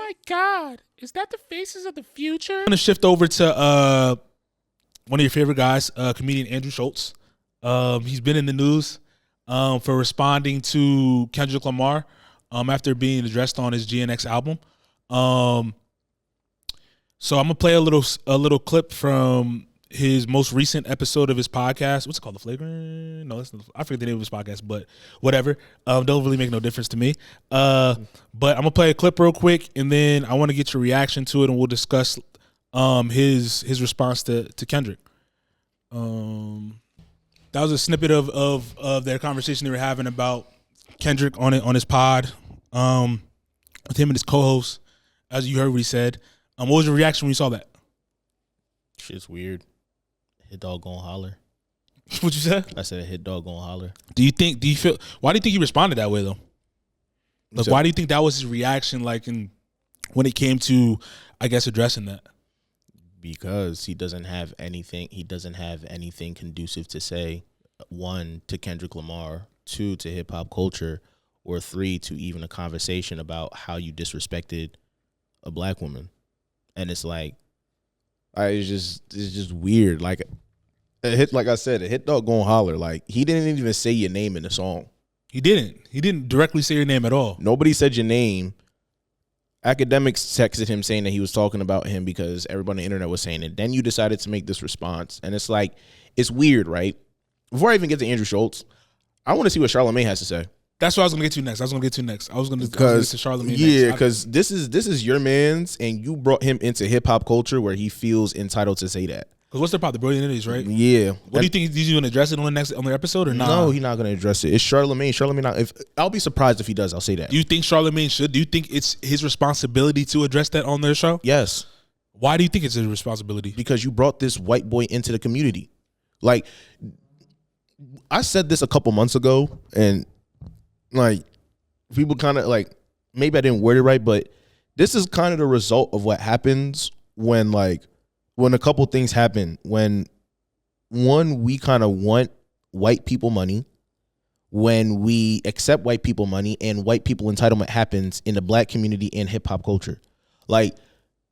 my God, is that the faces of the future? I'm gonna shift over to one of your favorite guys, comedian Andrew Schulz. He's been in the news for responding to Kendrick Lamar after being addressed on his GNX album. So I'm gonna play a little clip from his most recent episode of his podcast. What's it called? The Flagrant? No, I forget the name of his podcast, but whatever. Don't really make no difference to me. But I'm gonna play a clip real quick, and then I want to get your reaction to it, and we'll discuss his response to Kendrick. That was a snippet of their conversation they were having about Kendrick on his pod, with him and his co-host. As you heard what he said. What was your reaction when you saw that? Shit's weird. Hit dog gon' holler. What you said? I said a hit dog gon' holler. Why do you think he responded that way though? Like, why do you think that was his reaction? Like, when it came to, I guess, addressing that? Because he doesn't have anything. He doesn't have anything conducive to say. 1, to Kendrick Lamar. 2, to hip hop culture, or 3, to even a conversation about how you disrespected a black woman. And it's like, it's just weird. Like I said, a hit dog gon' holler. Like, he didn't even say your name in the song. He didn't directly say your name at all. Nobody said your name. Academics texted him saying that he was talking about him because everybody on the internet was saying it. Then you decided to make this response. And it's like, it's weird, right? Before I even get to Andrew Schulz, I want to see what Charlamagne has to say. That's what I was going to get to next. I was going to get to Charlamagne next. Yeah, because this is your man's, and you brought him into hip-hop culture where he feels entitled to say that. Because what's their part? The Brilliant Idiots, right? Yeah. What do you think? Is he going to address it on the episode or not? No, he's not going to address it. It's Charlamagne. I'll be surprised if he does. I'll say that. Do you think Charlamagne should? Do you think it's his responsibility to address that on their show? Yes. Why do you think it's his responsibility? Because you brought this white boy into the community. Like, I said this a couple months ago, and like, people kind of like, maybe I didn't word it right, but this is kind of the result of what happens when a couple things happen. When, one, we kind of want white people money, when we accept white people money, and white people entitlement happens in the black community and hip hop culture. Like,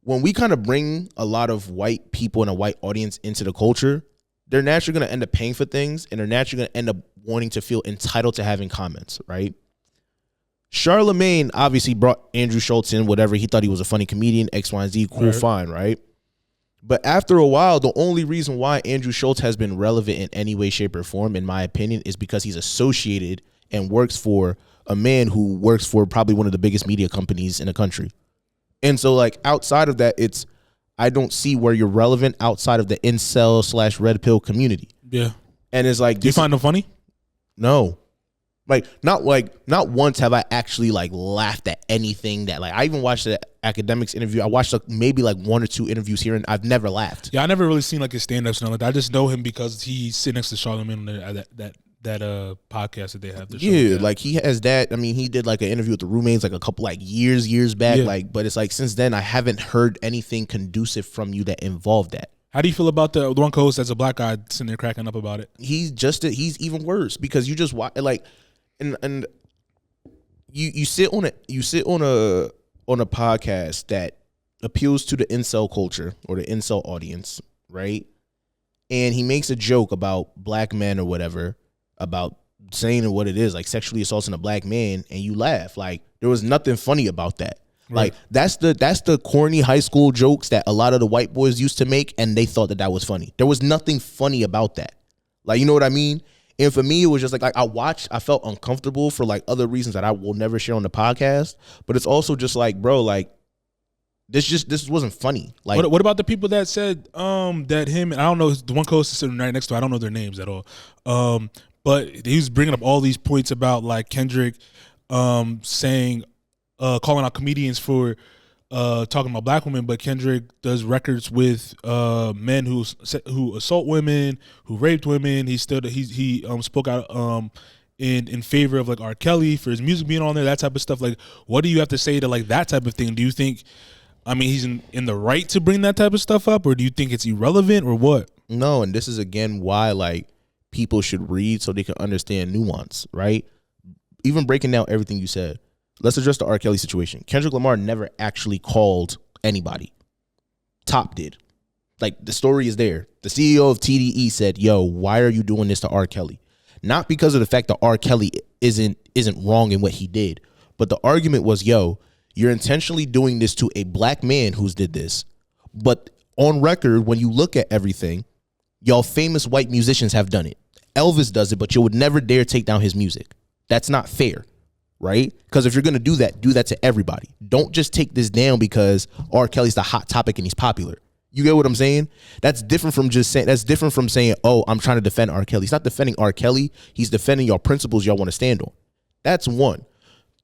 when we kind of bring a lot of white people and a white audience into the culture, they're naturally going to end up paying for things, and they're naturally going to end up wanting to feel entitled to having comments, right? Charlamagne obviously brought Andrew Schulz in, whatever. He thought he was a funny comedian, X, Y, and Z, cool, right. Fine, right? But after a while, the only reason why Andrew Schulz has been relevant in any way, shape, or form, in my opinion, is because he's associated and works for a man who works for probably one of the biggest media companies in the country. And so, like, outside of that, I don't see where you're relevant outside of the incel/red pill community. Yeah. And it's like, do you find them funny? No. Not once have I actually laughed at anything that, I even watched the academics interview. I watched maybe 1 or 2 interviews here, and I've never laughed. Yeah, I never really seen his stand-ups and all that. I just know him because he's sitting next to Charlamagne on that podcast that they have. He has that. I mean, he did an interview with the roommates a couple years back. Yeah. But it's since then I haven't heard anything conducive from you that involved that. How do you feel about the one co-host that's a black guy sitting there cracking up about it? He's even worse because you just watch and you sit on a podcast that appeals to the incel culture or the incel audience, right? And he makes a joke about black men or whatever, about saying what it is, sexually assaulting a black man, and you laugh. There was nothing funny about that. Right. That's the corny high school jokes that a lot of the white boys used to make, and they thought that was funny. There was nothing funny about that. You know what I mean? And for me, it was just I felt uncomfortable for other reasons that I will never share on the podcast. But it's also just this wasn't funny. What about the people that said that him, and I don't know, the one co-host is sitting right next to, I don't know their names at all. But he was bringing up all these points about Kendrick saying, calling out comedians for talking about black women, but Kendrick does records with men who assault women, who raped women. He spoke out in favor of R. Kelly for his music being on there, that type of stuff. What do you have to say to that type of thing? Do you think, he's in the right to bring that type of stuff up, or do you think it's irrelevant, or what? No, and this is again why people should read so they can understand nuance, right? Even breaking down everything you said. let's address the R. Kelly situation. Kendrick Lamar never actually called anybody. Top did. Like, the story is there. The CEO of TDE said, yo, why are you doing this to R. Kelly? Not because of the fact that R. Kelly isn't wrong in what he did, but the argument was, yo, you're intentionally doing this to a black man who's did this. But on record, when you look at everything, y'all famous white musicians have done it. Elvis does it, but you would never dare take down his music. That's not fair, right? Because if you're going to do that to everybody. Don't just take this down because R. Kelly's the hot topic and he's popular. You get what I'm saying? That's different from saying, oh, I'm trying to defend R. Kelly. He's not defending R. Kelly. He's defending your principles y'all want to stand on. That's one.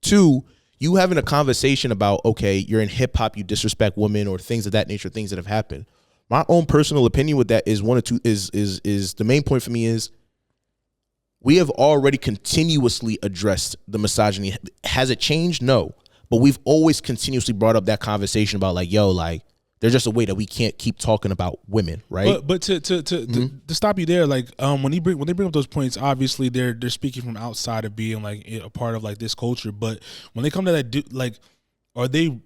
Two, you having a conversation about, okay, you're in hip hop, you disrespect women or things of that nature, things that have happened. My own personal opinion with that is the main point for me is we have already continuously addressed the misogyny. Has it changed? No. But we've always continuously brought up that conversation about like, yo, like, there's just a way that we can't keep talking about women, right? But to stop you there, like when they bring up those points, obviously they're speaking from outside of being like a part of like this culture. But when they come to that, like, are they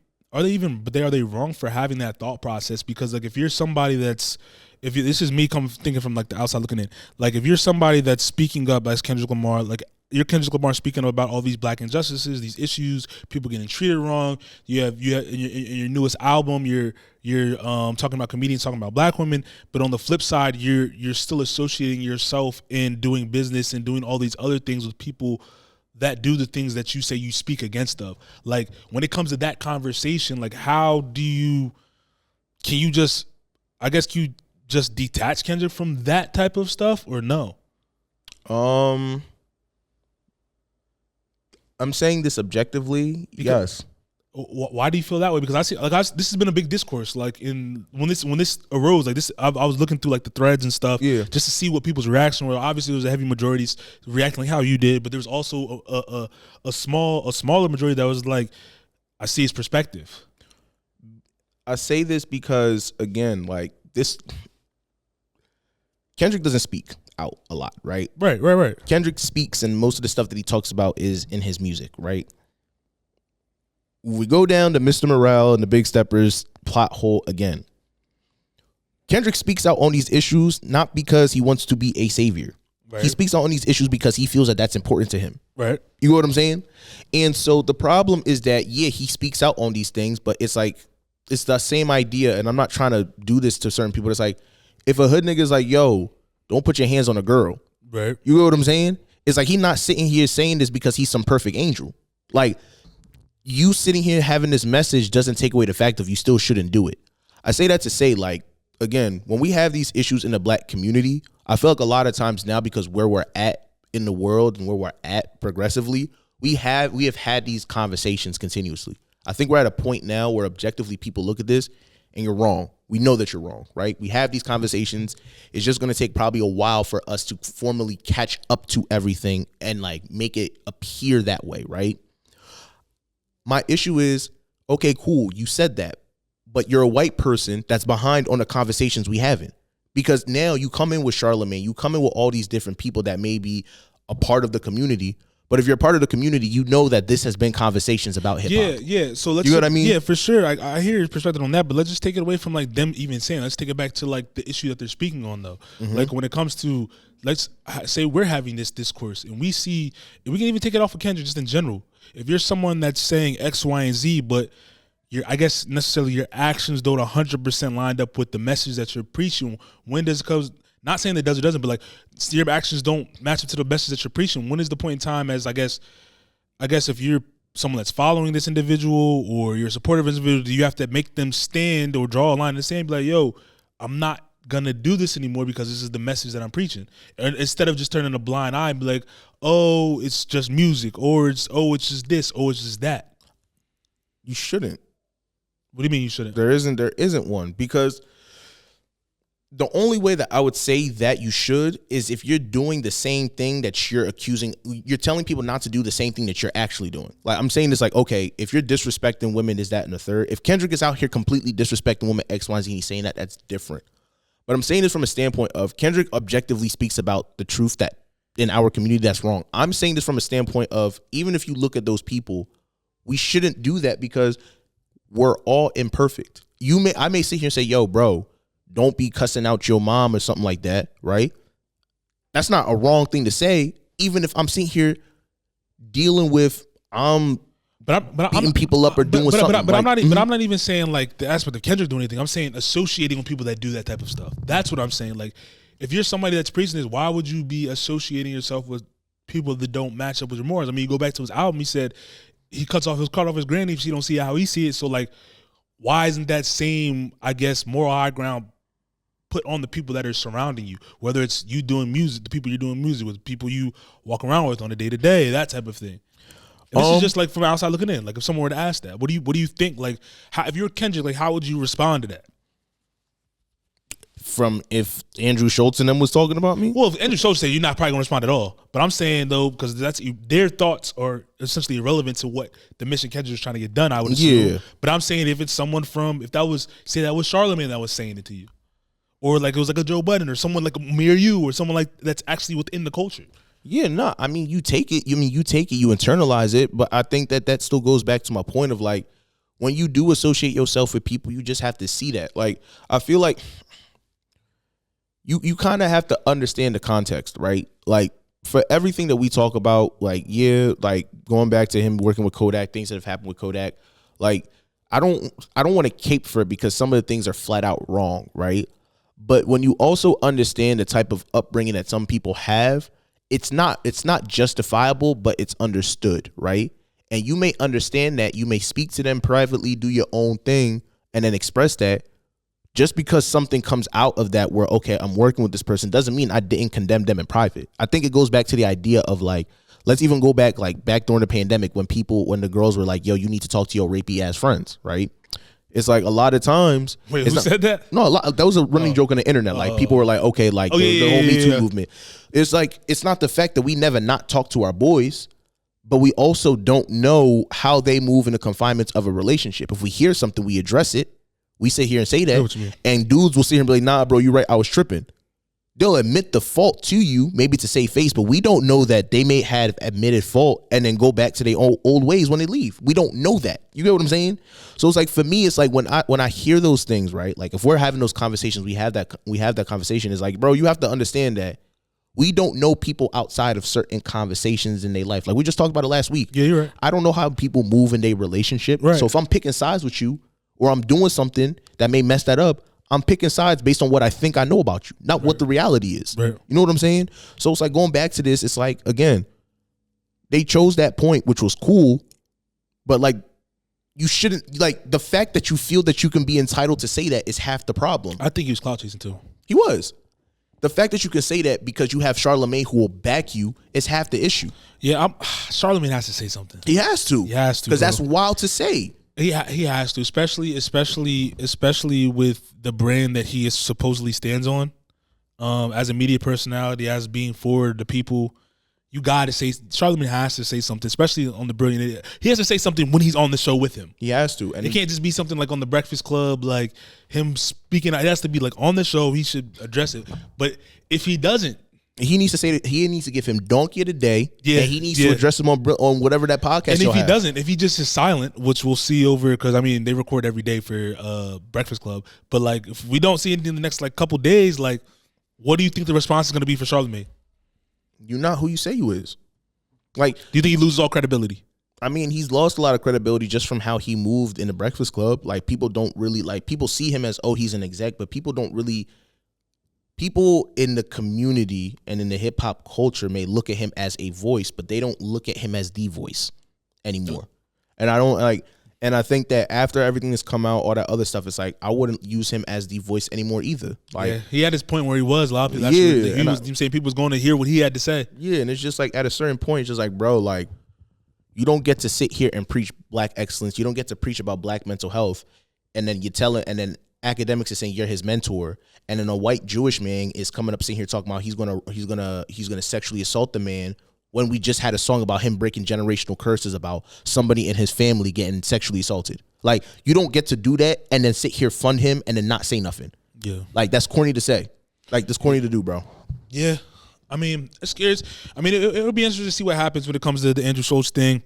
wrong for having that thought process? Because like if you're somebody this is me thinking from like the outside looking in, like if you're somebody that's speaking up as Kendrick Lamar, like you're Kendrick Lamar speaking about all these black injustices, these issues, people getting treated wrong. You have in your newest album, you're talking about comedians talking about black women, but on the flip side, you're still associating yourself in doing business and doing all these other things with people that do the things that you say you speak against of. Like when it comes to that conversation, like can you just detach Kendrick from that type of stuff or no? I'm saying this objectively, yes. Why do you feel that way? Because this has been a big discourse. Like when this arose, like this, I was looking through like the threads and stuff, just to see what people's reaction were. Obviously, there was a heavy majority reacting like how you did, but there was also a smaller majority that was like, I see his perspective. I say this because again, like this, Kendrick doesn't speak out a lot, right? Right. Kendrick speaks, and most of the stuff that he talks about is in his music, right? We go down to Mr. Morale and the Big Steppers plot hole again. Kendrick speaks out on these issues not because he wants to be a savior. Right. He speaks out on these issues because he feels that that's important to him. Right. You know what I'm saying? And so the problem is that, he speaks out on these things, but it's like, it's the same idea, and I'm not trying to do this to certain people. It's like, if a hood nigga is like, yo, don't put your hands on a girl. Right. You know what I'm saying? It's like he's not sitting here saying this because he's some perfect angel. Like, you sitting here having this message doesn't take away the fact of you still shouldn't do it. I say that to say, like, again, when we have these issues in the black community, I feel like a lot of times now, because where we're at in the world and where we're at progressively, we have had these conversations continuously. I think we're at a point now where objectively people look at this and you're wrong. We know that you're wrong, right? We have these conversations. It's just going to take probably a while for us to formally catch up to everything and like make it appear that way, right? My issue is, okay, cool, you said that, but you're a white person that's behind on the conversations we having. Because now you come in with Charlemagne, you come in with all these different people that may be a part of the community. But if you're a part of the community, you know that this has been conversations about hip hop. Yeah. So let's, you know what I mean? Yeah, for sure. I hear your perspective on that, but let's just take it away from like them even saying. Let's take it back to like the issue that they're speaking on though. Mm-hmm. Like when it comes to, let's say we're having this discourse and we see, and we can even take it off of Kendrick just in general. If you're someone that's saying X, Y, and Z, but I guess necessarily your actions don't 100% lined up with the message that you're preaching, when does it come? Not saying that it does or doesn't, but like your actions don't match up to the message that you're preaching. When is the point in time as I guess if you're someone that's following this individual or you're a supportive individual, do you have to make them stand or draw a line in the sand and be like, yo, I'm not gonna do this anymore because this is the message that I'm preaching. And instead of just turning a blind eye and be like, oh, it's just music, or it's just this, or it's just that. You shouldn't. What do you mean you shouldn't? There isn't one, because the only way that I would say that you should is if you're doing the same thing that you're telling people not to do the same thing that you're actually doing. Like, I'm saying this like, okay, if you're disrespecting women, is that and the third? If Kendrick is out here completely disrespecting women X, Y, and Z, and he's saying that, that's different. But I'm saying this from a standpoint of Kendrick objectively speaks about the truth that in our community that's wrong. I'm saying this from a standpoint of, even if you look at those people, We shouldn't do that because we're all imperfect. I may sit here and say, yo, bro, don't be cussing out your mom or something like that, right? That's not a wrong thing to say, even if I'm sitting here dealing with beating people up or doing something. But I'm not even saying like the aspect of Kendrick doing anything. I'm saying associating with people that do that type of stuff. That's what I'm saying. Like, if you're somebody that's preaching this, why would you be associating yourself with people that don't match up with your morals? I mean, you go back to his album. He said he cut off his granny if she don't see how he see it. So like, why isn't that same, I guess, moral high ground put on the people that are surrounding you? Whether it's you doing music, the people you're doing music with, people you walk around with on a day to day, that type of thing. And this is just like from outside looking in. Like, if someone were to ask that, what do you think? Like, if you're Kendrick, like, how would you respond to that? From if Andrew Schulz and them was talking about me? Well, if Andrew Schulz said, you're not probably gonna respond at all. But I'm saying though, because that's their thoughts are essentially irrelevant to what the mission Kendrick is trying to get done, I would assume. Yeah. But I'm saying if it's someone that was Charlamagne that was saying it to you, or like it was like a Joe Budden or someone like me or you, or someone like that's actually within the culture. Yeah, no, I mean, you take it, you internalize it, but I think that still goes back to my point of like, when you do associate yourself with people, you just have to see that. Like, I feel like you kind of have to understand the context, right? Like, for everything that we talk about, like, yeah, like going back to him working with Kodak, things that have happened with Kodak, like, I don't want to cape for it because some of the things are flat out wrong, right? But when you also understand the type of upbringing that some people have, it's not justifiable, but it's understood, right? And you may understand that, you may speak to them privately, do your own thing, and then express that. Just because something comes out of that where, okay, I'm working with this person, doesn't mean I didn't condemn them in private. I think it goes back to the idea of like, let's even go back during the pandemic when the girls were like, yo, you need to talk to your rapey ass friends, right? It's like a lot of times. Wait, who said that? No, that was a running joke on the internet. Like, people were like, okay, like the whole Me Too movement. It's like, it's not the fact that we never not talk to our boys, but we also don't know how they move in the confinements of a relationship. If we hear something, we address it. We sit here and say that, and dudes will sit here and be like, nah, bro, you're right, I was tripping. They'll admit the fault to you, maybe to save face, but we don't know that they may have admitted fault and then go back to their old ways when they leave. We don't know that. You get what I'm saying? So it's like, for me, it's like when I hear those things, right? Like, if we're having those conversations, we have that conversation. It's like, bro, you have to understand that we don't know people outside of certain conversations in their life. Like, we just talked about it last week. Yeah, you're right. I don't know how people move in their relationship. Right. So if I'm picking sides with you, or I'm doing something that may mess that up, I'm picking sides based on what I think I know about you, not what the reality is. Right. You know what I'm saying? So it's like, going back to this, it's like, again, they chose that point, which was cool, but like, you shouldn't, like, the fact that you feel that you can be entitled to say that is half the problem. I think he was clout chasing too. He was. The fact that you can say that because you have Charlamagne who will back you is half the issue. Yeah, Charlamagne has to say something. He has to. Because that's wild to say. He has to, especially with the brand that he is supposedly stands on, as a media personality, as being for the people. You got to say, Charlamagne has to say something, especially on the Brilliant. He has to say something when he's on the show with him. He has to, and it can't just be something like on the Breakfast Club, like him speaking. It has to be like on the show. He should address it. But if he doesn't, he needs to say that he needs to give him Donkey of the Day. Yeah, and he needs to address him on whatever that podcast. And if he doesn't, if he just is silent, which we'll see over, because I mean they record every day for Breakfast Club. But like, if we don't see anything in the next like couple days, like, what do you think the response is going to be for Charlamagne? You're not who you say you is. Like, do you think he loses all credibility? I mean, he's lost a lot of credibility just from how he moved in the Breakfast Club. Like, people don't really people see him as, oh, he's an exec, but people don't really. People in the community and in the hip hop culture may look at him as a voice, but they don't look at him as the voice anymore. And I think that after everything has come out, all that other stuff, it's like, I wouldn't use him as the voice anymore either. Like, yeah, he had his point where he was. A lot of people, he was saying people was going to hear what he had to say. Yeah, and it's just like, at a certain point, it's just like, bro, like, you don't get to sit here and preach black excellence. You don't get to preach about black mental health, and then and then academics are saying you're his mentor, and then a white Jewish man is coming up sitting here talking about he's gonna sexually assault the man, when we just had a song about him breaking generational curses about somebody in his family getting sexually assaulted. Like, you don't get to do that and then sit here, fund him, and then not say nothing. Yeah. Like, that's corny to say. Like, that's corny to do, bro. Yeah. I mean, it's scary. I mean, it'll be interesting to see what happens when it comes to the Andrew Schulz thing.